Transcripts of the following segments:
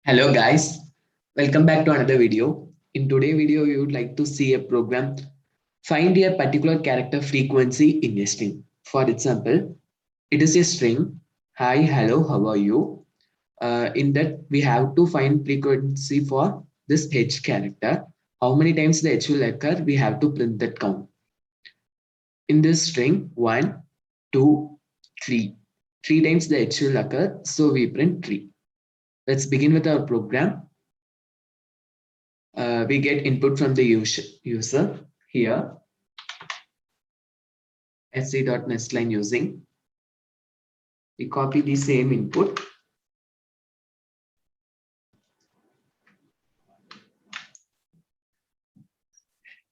Hello guys, welcome back to another video. In today's video, we would like to see a program. Find a particular character frequency in a string. For example, it is a string. Hi, hello, how are you? In that, we have to find frequency for this H character. How many times the H will occur, we have to print that count. In this string, 1, 2, 3. 3 times the H will occur, so we print 3. Let's begin with our program. We get input from the user here, sc.nestline using. We copy the same input.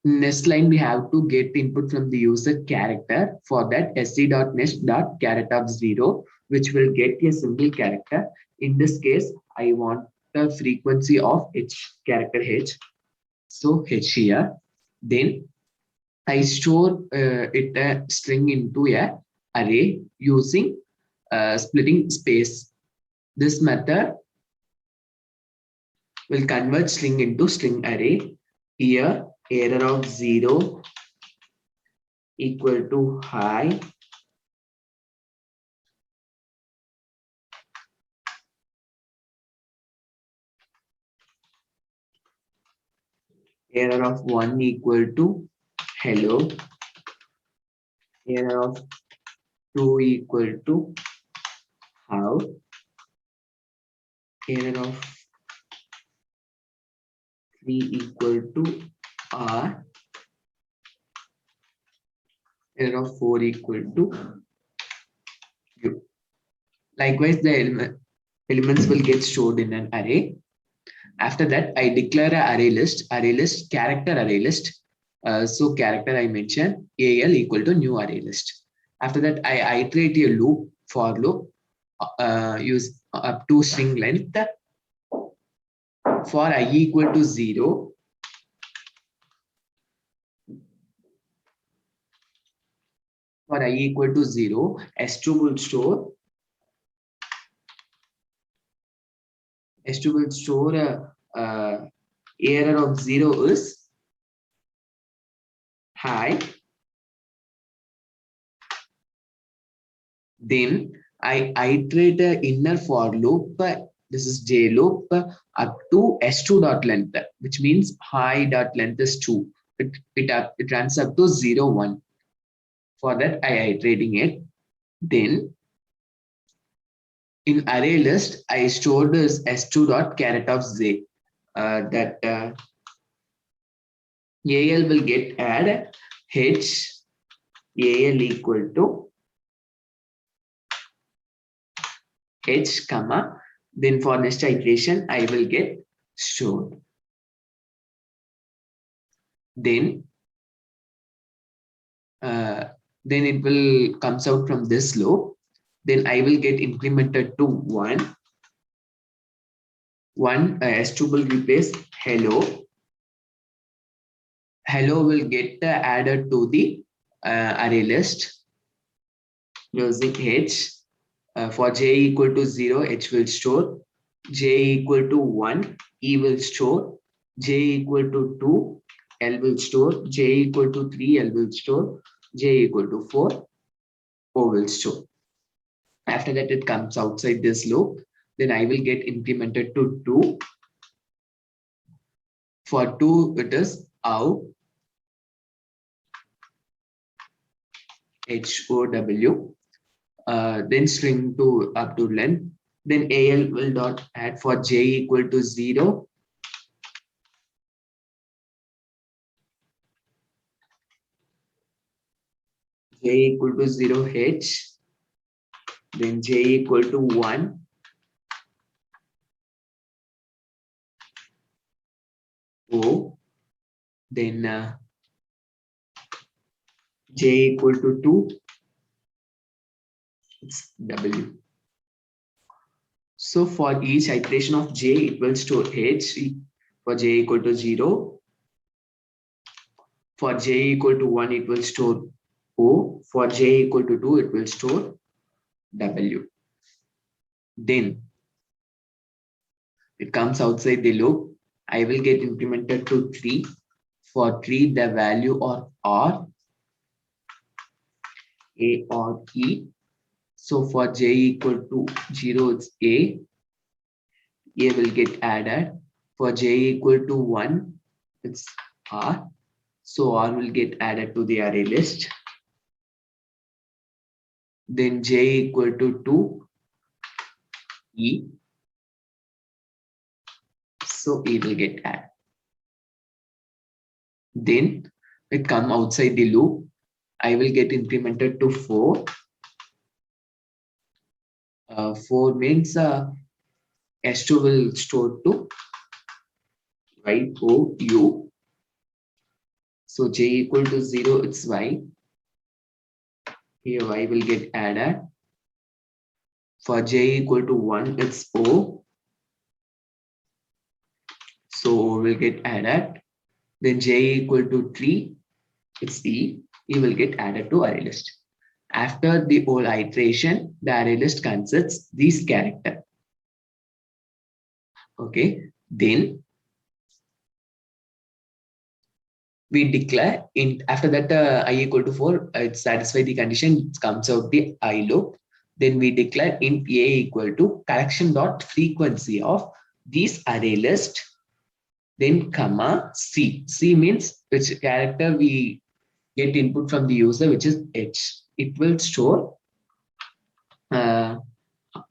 In nestline, we have to get input from the user character. For that, sc.nest.character of 0, which will get a single character. In this case, I want the frequency of H character H. So H here. Then I store it a string into a array using splitting space. This method will convert string into string array. Here, error of 0 equal to hi. Error of 1 equal to hello. Error of 2 equal to how. Error of 3 equal to r. Error of 4 equal to u. Likewise, the elements will get stored in an array. After that, I declare an array list, character array list. So character I mentioned AL equal to new array list. After that, I iterate a loop, for loop, use up to string length. For I equal to 0, for I equal to 0, S2 will store error of 0 is high. Then I iterate an inner for loop. This is J loop up to S2 dot length, which means high dot length is 2. It runs up to 0, 1. For that, I iterating it. Then in array list, I stored this S2 dot caret of Z. That AL will get add H AL equal to H comma. Then for next iteration, I will get stored. Then it will comes out from this loop. Then I will get incremented to 1. 1 S2 will replace hello. Hello will get added to the array list using H. For J equal to 0, H will store. J equal to 1, E will store. J equal to 2, L will store. J equal to 3, L will store. J equal to 4, O will store. After that, it comes outside this loop. Then I will get incremented to 2. For 2, it is OW, HOW. Then string to up to length. Then AL will dot add for J equal to 0. J equal to 0 H. Then J equal to 1. O. Then J equal to 2. It's W. So for each iteration of J, it will store H for J equal to 0. For J equal to 1, it will store O. For J equal to 2, it will store W. Then it comes outside the loop. I will get incremented to 3. For 3, the value or R, A or E. So for j equal to 0, it's A will get added. For j equal to 1, it's R. So R will get added to the array list. Then j equal to 2, E. So E will get added. Then it come outside the loop. I will get incremented to 4. 4 means S2 will store to YOU. So j equal to 0, it's Y. Here Y will get added. For j equal to 1, it's O. So O will get added. Then j equal to 3, it's E. E will get added to array list. After the whole iteration, the array list consists these character. Okay. Then we declare int. After that, I equal to 4, it satisfies the condition, it comes out the I loop. Then we declare int A equal to collection dot frequency of these array list. Then comma C. C means which character we get input from the user, which is H. It will store.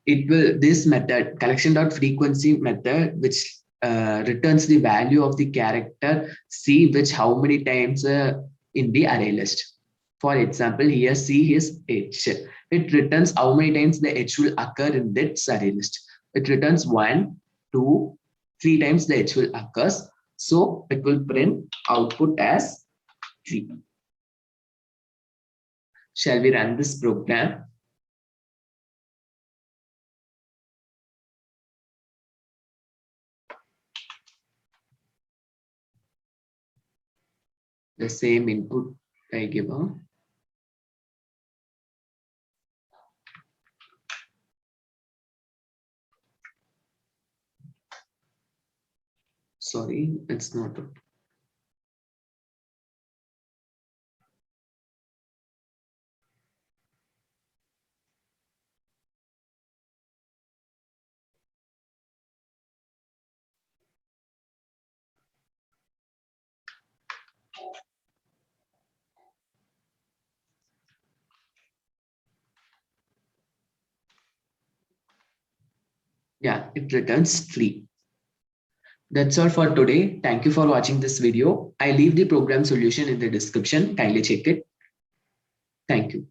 This method collection dot frequency method, which returns the value of the character C, which how many times in the array list. For example, here C is H. It returns how many times the H will occur in that array list. It returns 1, 2, 3 times the H will occurs. So it will print output as 3. Shall we run this program? The same input I give out. Sorry, it's not. Yeah, it returns 3. That's all for today. Thank you for watching this video. I leave the program solution in the description. Kindly check it. Thank you.